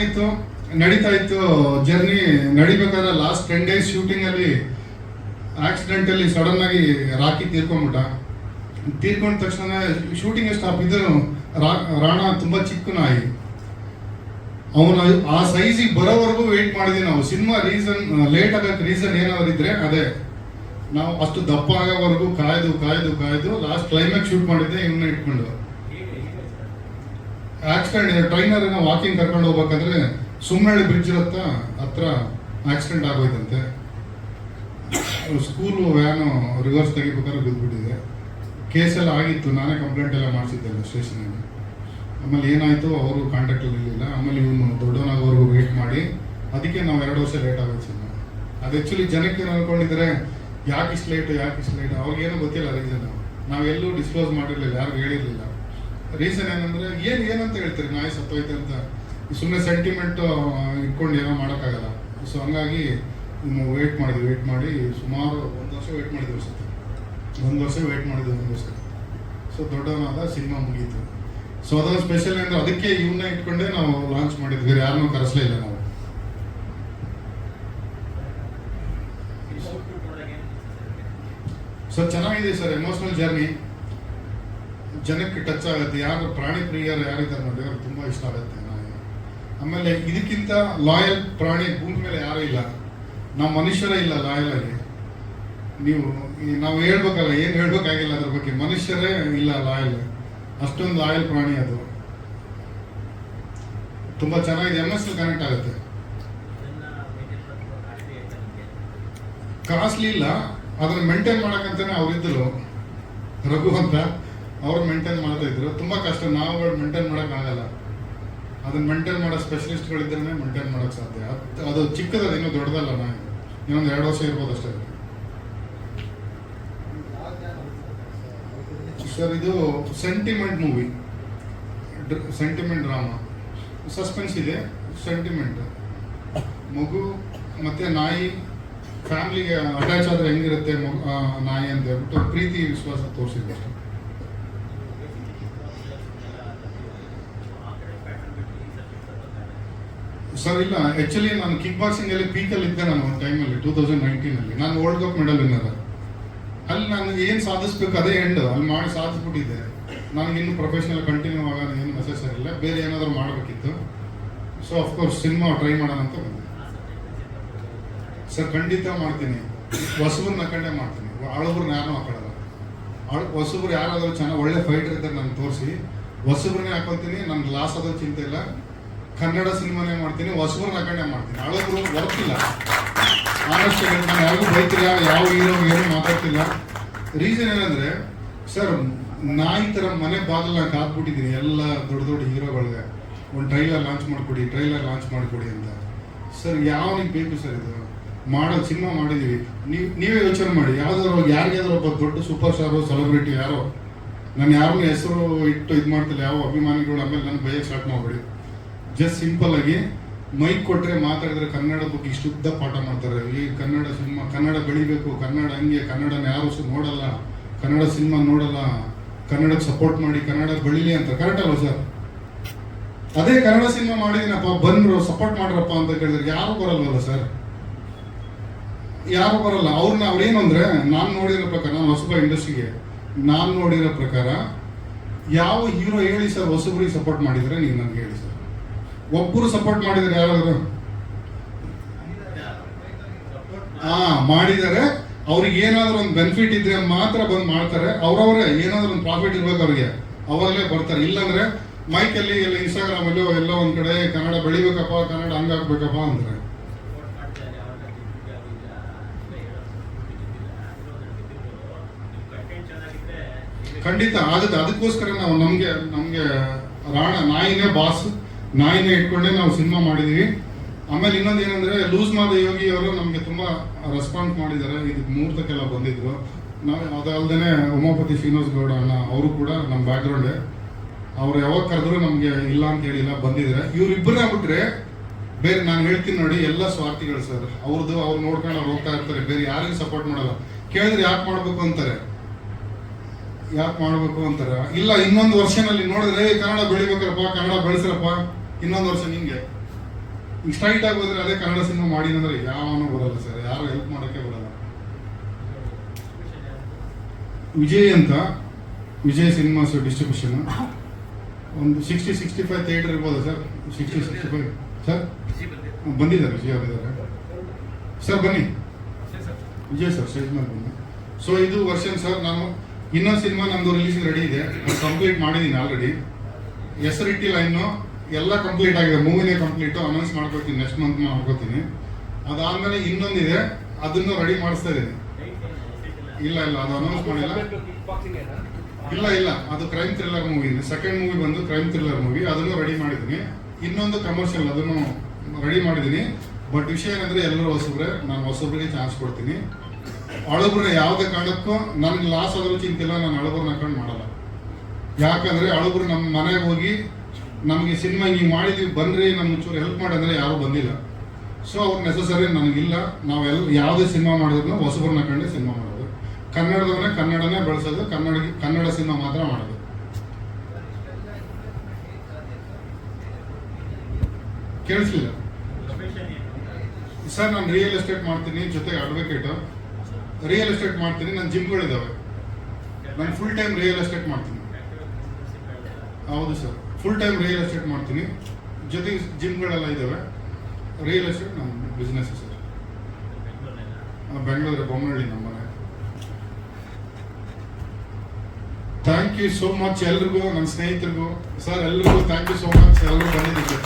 ಏನಾಯ್ತು, ನಡೀತಾ ಇತ್ತು ಜರ್ನಿ. ನಡಿಬೇಕಾದ್ರೆ ಲಾಸ್ಟ್ 10 days ಶೂಟಿಂಗ್ ಅಲ್ಲಿ ಆಕ್ಸಿಡೆಂಟ್ ಅಲ್ಲಿ ಸಡನ್ ಆಗಿ ರಾಕಿ ತೀರ್ಕೊಂಡ್ಬಿಟ್ಟ. ತೀರ್ಕೊಂಡ ತಕ್ಷಣ ಶೂಟಿಂಗ್ ಸ್ಟಾಪ್. ಇದು ರಾಣ ತುಂಬಾ ಚಿಕ್ಕ ನಾಯಿ. ಅವನು ಆ ಸೈಜಿಗೆ ಬರೋವರೆಗೂ ವೇಟ್ ಮಾಡಿದ್ವಿ ನಾವು. ಸಿನಿಮಾ ಲೇಟ್ ಆಗಕ್ಕೆ ರೀಸನ್ ಏನಾದ್ರು ಇದ್ರೆ ಅದೇ, ನಾವು ಅಷ್ಟು ದಪ್ಪ ಆಗೋವರೆಗೂ ಕಾಯ್ದು ಲಾಸ್ಟ್ ಕ್ಲೈಮ್ಯಾಕ್ಸ್ ಶೂಟ್ ಮಾಡಿದ್ದೆ ಇವನ್ನ ಇಟ್ಕೊಂಡು. ಆಕ್ಸಿಡೆಂಟ್ ಟ್ರೈನರ್ ವಾಕಿಂಗ್ ಕರ್ಕೊಂಡು ಹೋಗ್ಬೇಕಂದ್ರೆ ಸುಮ್ಮನಹಳ್ಳಿ ಬ್ರಿಡ್ಜ್ ಹತ್ರ ಆಕ್ಸಿಡೆಂಟ್ ಆಗೋಯ್ತಂತೆ. ಸ್ಕೂಲು ವ್ಯಾನು ರಿವರ್ಸ್ ತೆಗಿಬೇಕಾದ್ರೆ ಬಿದ್ದುಬಿಟ್ಟಿದೆ. ಕೇಸೆಲ್ಲ ಆಗಿತ್ತು, ನಾನೇ ಕಂಪ್ಲೇಂಟ್ ಎಲ್ಲ ಮಾಡಿಸಿದ್ದೆ ಸ್ಟೇಷನಲ್ಲಿ. ಆಮೇಲೆ ಏನಾಯಿತು, ಅವರು ಕಾಂಟ್ಯಾಕ್ಟಲ್ಲಿ ಇರಲಿಲ್ಲ. ಆಮೇಲೆ ಇವನು ದೊಡ್ಡವನಾಗೋವರೆಗೂ ವೇಟ್ ಮಾಡಿ, ಅದಕ್ಕೆ ನಾವು 2 ವರ್ಷ ಲೇಟ್ ಆಗೋಯ್ತು ಸಿನಿಮಾ. ಅದು ಆ್ಯಕ್ಚುಲಿ ಜನಕ್ಕೆ ಅನ್ಕೊಂಡಿದ್ರೆ ಯಾಕೆ ಇಷ್ಟು ಲೇಟು ಅವ್ರಿಗೇನೂ ಗೊತ್ತಿಲ್ಲ ರೀಸನ್. ನಾವೆಲ್ಲೂ ಡಿಸ್ಕ್ಲೋಸ್ ಮಾಡಿರಲಿಲ್ಲ, ಯಾರಿಗೂ ಹೇಳಿರಲಿಲ್ಲ. ರೀಸನ್ ಏನಂದರೆ ಏನಂತ ಹೇಳ್ತೀರಿ, ನಾಯಿ ಸತ್ತೋಯ್ತು ಅಂತ ಸುಮ್ಮನೆ ಸೆಂಟಿಮೆಂಟ್ ಇಟ್ಕೊಂಡು ಏನೋ ಮಾಡೋಕ್ಕಾಗಲ್ಲ. ಸೊ ಹಂಗಾಗಿ ವೇಟ್ ಮಾಡಿ ಸುಮಾರು 1 ವರ್ಷ ವೇಟ್ ಮಾಡಿದ್ವಿ ಸರ್. 1 ವರ್ಷ ವೇಟ್ ಮಾಡಿದ್ವಿ ಸರ್. ಸೊ ದೊಡ್ಡವನಾದ ಸಿನಿಮಾ ಮುಗೀತು. ಸೊ ಅದೊಂದು ಸ್ಪೆಷಲ್ ಅಂದರೆ ಅದಕ್ಕೆ ಇವನ್ನ ಇಟ್ಕೊಂಡೇ ನಾವು ಲಾಂಚ್ ಮಾಡಿದ್ವಿ, ಬೇರೆ ಯಾರನ್ನೂ ಕರೆಸಲೇ ಇಲ್ಲ ನಾವು. ಸೊ ಚೆನ್ನಾಗಿದೆ ಸರ್, ಎಮೋಷನಲ್ ಜರ್ನಿ. ಜನಕ್ಕೆ ಟಚ್ ಆಗುತ್ತೆ. ಯಾರು ಪ್ರಾಣಿ ಪ್ರಿಯರು ಯಾರಿದ್ದಾರೆ ನೋಡಿ, ಅವ್ರಿಗೆ ತುಂಬ ಇಷ್ಟ ಆಗುತ್ತೆ. ಆಮೇಲೆ ಇದಕ್ಕಿಂತ ಲಾಯಲ್ ಪ್ರಾಣಿ ಭೂಮಿ ಮೇಲೆ ಯಾರೂ ಇಲ್ಲ. ನಾವು ಮನುಷ್ಯರೇ ಇಲ್ಲ ಲಾಯಲ್ ಆಗಿ. ನಾವು ಹೇಳ್ಬೇಕಲ್ಲ, ಏನು ಹೇಳ್ಬೇಕಾಗಿಲ್ಲ ಅದ್ರ ಬಗ್ಗೆ. ಮನುಷ್ಯರೇ ಇಲ್ಲ ಲಾಯಲ್, ಅಷ್ಟೊಂದು ಲಾಯಲ್ ಪ್ರಾಣಿ ಅದು. ತುಂಬ ಚೆನ್ನಾಗಿದೆ, ಎಮೋಷನಲ್ ಕನೆಕ್ಟ್ ಆಗುತ್ತೆ. ಕಾಸ್ಟ್ಲಿ ಇಲ್ಲ, ಅದನ್ನ ಮೇಂಟೈನ್ ಮಾಡೋಕ್ಕಂತಾನೆ ಅವರಿದ್ದರು, ರಘು ಅಂತ. ಅವ್ರು ಮೇಂಟೈನ್ ಮಾಡ್ತಾ ಇದ್ರು. ತುಂಬ ಕಷ್ಟ, ನಾವು ಮೇಂಟೈನ್ ಮಾಡೋಕ್ಕಾಗಲ್ಲ. ಅದನ್ನ ಮೇಂಟೈನ್ ಮಾಡೋ ಸ್ಪೆಷಲಿಸ್ಟ್ಗಳಿದ್ರೆ ಮೇಂಟೈನ್ ಮಾಡೋಕ್ಕೆ ಸಾಧ್ಯ. ಅದು ಚಿಕ್ಕದದು, ಇನ್ನೂ ದೊಡ್ಡದಲ್ಲ. ಇನ್ನೊಂದು 2 ವರ್ಷ ಇರ್ಬೋದು ಅಷ್ಟೇ. ಸರ್ ಇದು sentiment movie, sentiment drama, suspense ಇದೆ, ಸೆಂಟಿಮೆಂಟ್. ಮಗು ಮತ್ತು ನಾಯಿ ಫ್ಯಾಮಿಲಿಗೆ ಅಟ್ಯಾಚ್ ಆದರೆ ಹೆಂಗಿರುತ್ತೆ ನಾಯಿ ಅಂತ ಹೇಳ್ಬಿಟ್ಟು ಪ್ರೀತಿ ವಿಶ್ವಾಸ ತೋರಿಸಿದೆ ಅಷ್ಟೇ. ಸರ್ ಇಲ್ಲ, ಆ್ಯಕ್ಚುಲಿ ನಾನು ಕಿಕ್ ಬಾಕ್ಸಿಂಗಲ್ಲಿ ಪೀಕಲ್ಲಿ ಇದ್ದೆ. ನಾನು ಒಂದು ಟೈಮಲ್ಲಿ 2019 ನಾನು ವರ್ಲ್ಡ್ ಕಪ್ ಮೆಡಲ್ ವಿನ್ನರ್. ಅಲ್ಲಿ ನಾನು ಏನು ಸಾಧಿಸ್ಬೇಕು ಅದೇ ಎಂಡ್, ಅಲ್ಲಿ ಮಾಡಿ ಸಾಧಿಸ್ಬಿಟ್ಟಿದ್ದೆ. ನನಗಿನ್ನು ಪ್ರೊಫೆಷನಲ್ ಕಂಟಿನ್ಯೂ ಆಗೋದು ಏನು ನೆಸೆಸರಿ ಇಲ್ಲ, ಬೇರೆ ಏನಾದರೂ ಮಾಡಬೇಕಿತ್ತು. ಸೊ ಅಫ್ಕೋರ್ಸ್ ಸಿನಿಮಾ ಟ್ರೈ ಮಾಡೋಣ ಅಂತ ಬಂದೆ ಸರ್. ಖಂಡಿತ ಮಾಡ್ತೀನಿ. ಹೊಸಬ್ರನ್ನ ಹಾಕೊಂಡೇ ಮಾಡ್ತೀನಿ, ಹಳಬ್ರನ್ನ ಯಾರನ್ನೂ ಹಾಕೊಳ್ಳಲ್ಲ. ಹೊಸಬ್ರು ಯಾರಾದರೂ ಚೆನ್ನಾಗಿ ಒಳ್ಳೆ ಫೈಟರ್ ಇದ್ದಾರೆ ನಾನು ತೋರಿಸಿ ಹೊಸಬ್ರನ್ನೇ ಹಾಕೊತೀನಿ. ನನ್ಗೆ ಲಾಸ್ ಆದೋ ಚಿಂತೆ ಇಲ್ಲ. ಕನ್ನಡ ಸಿನಿಮಾನೇ ಮಾಡ್ತೀನಿ, ಹೊಸಬ್ರನ್ನ ಹಾಕೊಂಡೇ ಮಾಡ್ತೀನಿ. ಹಳಬ್ರು ವರ್ತಿಲ್ಲ. ಆನೆಸ್ಟ್ ನಾನು ಯಾರಿಗೂ ಬೈತಿಲ್ಲ, ಯಾವ ಹೀರೋ ಏನು ಮಾತಾಡ್ತಿಲ್ಲ. ರೀಸನ್ ಏನಂದರೆ ಸರ್, ನಾಯಿ ಥರ ಮನೆ ಬಾಗಿಲು ನಾನು ಕಾದ್ಬಿಟ್ಟಿದ್ದೀನಿ ಎಲ್ಲ ದೊಡ್ಡ ಹೀರೋಗಳಿಗೆ. ಒಂದು ಟ್ರೈಲರ್ ಲಾಂಚ್ ಮಾಡಿಕೊಡಿ ಅಂತ. ಸರ್ ಯಾವನಿಗೆ ಬೇಕು ಸರ್ ಇದು? ಮಾಡೋದು ಸಿನಿಮಾ ಮಾಡಿದ್ದೀವಿ. ನೀವೇ ಯೋಚನೆ ಮಾಡಿ, ಯಾರಿಗಾದ್ರೂ ಒಬ್ಬ ದೊಡ್ಡ ಸೂಪರ್ ಸ್ಟಾರು ಸೆಲೆಬ್ರಿಟಿ ಯಾರೋ, ನಾನು ಯಾರನ್ನೂ ಹೆಸರು ಇಟ್ಟು ಇದು ಮಾಡ್ತಿಲ್ಲ, ಯಾವ ಅಭಿಮಾನಿಗಳು ಆಮೇಲೆ ನನ್ನ ಬೈಯಕ್ಕೆ ಸ್ಟಾರ್ಟ್ ಮಾಡಬೇಡಿ. ಜಸ್ಟ್ ಸಿಂಪಲ್ ಆಗಿ ಮೈಕ್ ಕೊಟ್ಟರೆ ಮಾತಾಡಿದ್ರೆ ಕನ್ನಡದ ಬಗ್ಗೆ ಇಷ್ಟುದ್ದ ಪಾಠ ಮಾಡ್ತಾರೆ. ಈ ಕನ್ನಡ ಸಿನಿಮಾ, ಕನ್ನಡ ಬೆಳಿಬೇಕು, ಕನ್ನಡ ಹಂಗೆ, ಕನ್ನಡನ ಯಾರು ನೋಡಲ್ಲ, ಕನ್ನಡ ಸಿನಿಮಾ ನೋಡಲ್ಲ, ಕನ್ನಡಕ್ಕೆ ಸಪೋರ್ಟ್ ಮಾಡಿ, ಕನ್ನಡ ಬೆಳೀಲಿ ಅಂತ. ಕರೆಕ್ಟ್ ಅಲ್ವ ಸರ್? ಅದೇ ಕನ್ನಡ ಸಿನಿಮಾ ಮಾಡಿದ್ದೀನಪ್ಪ, ಬಂದರು ಸಪೋರ್ಟ್ ಮಾಡ್ರಪ್ಪ ಅಂತ ಕೇಳಿದ್ರೆ ಯಾರು ಬರಲ್ವಲ್ಲ ಸರ್, ಯಾರು ಬರಲ್ಲ. ಅವ್ರೇನು ಅಂದರೆ, ನಾನು ನೋಡಿರೋ ಪ್ರಕಾರ, ನಾನು ಹೊಸಬ ಇಂಡಸ್ಟ್ರಿಗೆ, ನಾನು ನೋಡಿರೋ ಪ್ರಕಾರ ಯಾವ ಹೀರೋ ಹೇಳಿ ಸರ್ ಹೊಸಬ್ರಿಗೆ ಸಪೋರ್ಟ್ ಮಾಡಿದರೆ ನೀವು ನನಗೆ ಹೇಳಿ ಸರ್. ಒಬ್ಬರು ಸಪೋರ್ಟ್ ಮಾಡಿದರೆ ಯಾರಾದ್ರು? ಮಾಡಿದರೆ ಅವ್ರಿಗೆ ಏನಾದರೂ ಒಂದು ಬೆನಿಫಿಟ್ ಇದ್ರೆ ಮಾತ್ರ ಬಂದು ಮಾಡ್ತಾರೆ. ಅವ್ರವರೇ ಏನಾದರೂ ಒಂದು ಪ್ರಾಫಿಟ್ ಇರ್ಬೇಕು ಅವ್ರಿಗೆ, ಅವಾಗಲೇ ಬರ್ತಾರೆ. ಇಲ್ಲಾಂದ್ರೆ ಮೈಕಲ್ಲಿ ಎಲ್ಲ ಇನ್ಸ್ಟಾಗ್ರಾಮಲ್ಲಿ ಎಲ್ಲ ಒಂದು ಕಡೆ ಕನ್ನಡ ಬೆಳಿಬೇಕಪ್ಪ, ಕನ್ನಡ ಹಂಗಾಗ್ಬೇಕಪ್ಪ ಅಂತಾರೆ. ಖಂಡಿತ ಆಗುತ್ತೆ. ಅದಕ್ಕೋಸ್ಕರ ನಾವು ನಮಗೆ ರಾಣ ನಾಯಿನೇ ಬಾಸ್, ನಾಯಿನೇ ಇಟ್ಕೊಂಡೇ ನಾವು ಸಿನಿಮಾ ಮಾಡಿದ್ದೀವಿ. ಆಮೇಲೆ ಇನ್ನೊಂದು ಏನಂದರೆ, ಲೂಸ್ ಮಾದ ಯೋಗಿ ಅವರು ನಮಗೆ ತುಂಬ ರೆಸ್ಪಾನ್ಸ್ ಮಾಡಿದ್ದಾರೆ. ಇದಕ್ಕೆ ಮುಹೂರ್ತಕ್ಕೆಲ್ಲ ಬಂದಿದ್ರು. ನಾವು ಅದಲ್ಲದೆ ಉಮಾಪತಿ ಶ್ರೀನಿವಾಸ್ ಗೌಡ ಅಣ್ಣ ಅವರು ಕೂಡ ನಮ್ಮ ಬ್ಯಾಕ್ಗ್ರೌಂಡೇ. ಅವ್ರು ಯಾವಾಗ ಕರೆದ್ರು ನಮಗೆ ಇಲ್ಲ ಅಂತ ಹೇಳಿಲ್ಲ, ಬಂದಿದ್ದಾರೆ. ಇವರಿಬ್ಬರೇ ಆಗ್ಬಿಟ್ರೆ ಬೇರೆ ನಾನು ಹೇಳ್ತೀನಿ ನೋಡಿ, ಎಲ್ಲ ಸ್ವಾರ್ಥಿಗಳು ಸರ್. ಅವ್ರು ನೋಡ್ಕೊಂಡು ಅವ್ರು ಹೋಗ್ತಾ ಇರ್ತಾರೆ, ಬೇರೆ ಯಾರಿಗೂ ಸಪೋರ್ಟ್ ಮಾಡಲ್ಲ. ಕೇಳಿದ್ರೆ ಯಾಕೆ ಮಾಡಬೇಕು ಅಂತಾರೆ. ಇಲ್ಲ ಇನ್ನೊಂದು ವರ್ಷನಲ್ಲಿ ನೋಡಿದ್ರೆ ಕನ್ನಡ ಬೆಳಿಬೇಕಪ್ಪ, ಕನ್ನಡ ಬೆಳೆಸ್ರಪ್ಪ, ಇನ್ನೊಂದು ವರ್ಷ ನಿಂಗೆ ಈಗ ಸ್ಟ್ರೈಟ್ ಆಗಿ ಹೋದ್ರೆ ಅದೇ ಕನ್ನಡ ಸಿನಿಮಾ ಮಾಡಿ ಅಂದ್ರೆ ಯಾವನೂ ಬರಲ್ಲ ಸರ್, ಯಾರು ಹೆಲ್ಪ್ ಮಾಡೋಕ್ಕೆ ಬರಲ್ಲ. ವಿಜಯ್ ಅಂತ, ವಿಜಯ್ ಸಿನಿಮಾಸ್ ಡಿಸ್ಟ್ರಿಬ್ಯೂಷನ್ ಒಂದು 60-65 ಥಿಯೇಟರ್ ಇರ್ಬೋದು ಸರ್. 60-65 ಸರ್ ಬಂದಿದ್ದಾರೆ, ವಿಜಯ್ ಅವರಿದ್ದಾರೆ ಸರ್. ಬನ್ನಿ ವಿಜಯ್ ಸರ್, ಸ್ಟೇಜ್ ಮೇಲೆ ಬನ್ನಿ. ಸೊ ಇದು ವರ್ಷನ್ ಸರ್. ನಾನು ಇನ್ನೊಂದು ಸಿನಿಮಾ ನಮ್ಮದು ರಿಲೀಸ್ ರೆಡಿ ಇದೆ, ಅದು ಕಂಪ್ಲೀಟ್ ಮಾಡಿದ್ದೀನಿ ಆಲ್ರೆಡಿ. ಹೆಸರಿಟ್ಟಿಲ್ಲ ಇನ್ನು, ಎಲ್ಲ ಕಂಪ್ಲೀಟ್ ಆಗಿದೆ. ಮೂವಿನೇ ಕಂಪ್ಲೀಟು, ಅನೌನ್ಸ್ ಮಾಡ್ಕೊತೀನಿ, ನೆಕ್ಸ್ಟ್ ಮಂತ್ ಮಾಡ್ಕೊತೀನಿ. ಅದಾದಮೇಲೆ ಇನ್ನೊಂದಿದೆ, ಅದನ್ನು ರೆಡಿ ಮಾಡಿಸ್ತಾ ಇದ್ದೀನಿ. ಇಲ್ಲ ಅದು ಅನೌನ್ಸ್ ಮಾಡಿಲ್ಲ. ಇಲ್ಲ ಅದು ಕ್ರೈಮ್ ಥ್ರಿಲ್ಲರ್ ಮೂವಿ ಇದೆ. ಸೆಕೆಂಡ್ ಮೂವಿ ಬಂದು ಕ್ರೈಮ್ ಥ್ರಿಲ್ಲರ್ ಮೂವಿ, ಅದನ್ನು ರೆಡಿ ಮಾಡಿದ್ದೀನಿ. ಇನ್ನೊಂದು ಕಮರ್ಷಿಯಲ್, ಅದನ್ನು ರೆಡಿ ಮಾಡಿದ್ದೀನಿ. ಬಟ್ ವಿಷಯ ಏನಂದ್ರೆ ಎಲ್ಲರೂ ಹೊಸಬ್ರೆ, ನಾನು ಹೊಸಬ್ರಿಗೆ ಚಾನ್ಸ್ ಕೊಡ್ತೀನಿ. ಹಳಬ್ರನ್ನ ಯಾವುದೇ ಕಾರಣಕ್ಕೂ ನನಗೆ ಲಾಸ್ ಆದರೂ ಚಿಂತಿಲ್ಲ, ನಾನು ಹಳಬ್ರನ್ನ ಹಾಕೊಂಡು ಮಾಡಲ್ಲ. ಯಾಕಂದ್ರೆ ಹಳಬ್ರು ನಮ್ಮ ಮನೆಗೆ ಹೋಗಿ ನಮಗೆ ಸಿನಿಮಾ ಹಿಂಗೆ ಮಾಡಿದ್ವಿ ಬನ್ರಿ ನಮ್ಮ ಚೂರು ಹೆಲ್ಪ್ ಮಾಡಿ ಅಂದರೆ ಯಾರೂ ಬಂದಿಲ್ಲ. ಸೊ ಅವ್ರು ನೆಸಸರಿ ನನಗಿಲ್ಲ. ನಾವೆಲ್ಲ ಯಾವುದೇ ಸಿನಿಮಾ ಮಾಡಿದ್ರು ಹೊಸಬ್ರನ್ನ ಹಾಕೊಂಡೆ ಸಿನಿಮಾ ಮಾಡೋದು. ಕನ್ನಡನೇ ಬೆಳೆಸೋದು, ಕನ್ನಡ ಸಿನಿಮಾ ಮಾತ್ರ ಮಾಡೋದು. ಕೇಳಿಸ್ಲಿಲ್ಲ ಸರ್. ನಾನು ರಿಯಲ್ ಎಸ್ಟೇಟ್ ಮಾಡ್ತೀನಿ, ಜೊತೆಗೆ ಅಡ್ವೊಕೇಟ್. ರಿಯಲ್ ಎಸ್ಟೇಟ್ ಮಾಡ್ತೀನಿ, ನನ್ನ ಜಿಮ್ಗಳಿದ್ದಾವೆ. ನಾನು ಫುಲ್ ಟೈಮ್ ರಿಯಲ್ ಎಸ್ಟೇಟ್ ಮಾಡ್ತೀನಿ. ಹೌದು sir, full time real estate ಮಾಡ್ತೀನಿ, ಜೊತೆಗೆ ಜಿಮ್ಗಳೆಲ್ಲ ಇದ್ದಾವೆ. ರಿಯಲ್ ಎಸ್ಟೇಟ್ ನಮ್ಮ ಬಿಸ್ನೆಸ್ ಸರ್. ಬೆಂಗಳೂರು ಬೊಮ್ಮನಹಳ್ಳಿ ನಮ್ಮ ಮನೆ. ಥ್ಯಾಂಕ್ ಯು ಸೋ ಮಚ್ ಎಲ್ರಿಗೂ, ನನ್ನ ಸ್ನೇಹಿತರಿಗೂ ಸರ್, ಎಲ್ರಿಗೂ ಥ್ಯಾಂಕ್ ಯು ಸೋ ಮಚ್, ಎಲ್ಲರೂ ಬಂದಿದ್ದಕ್ಕೆ.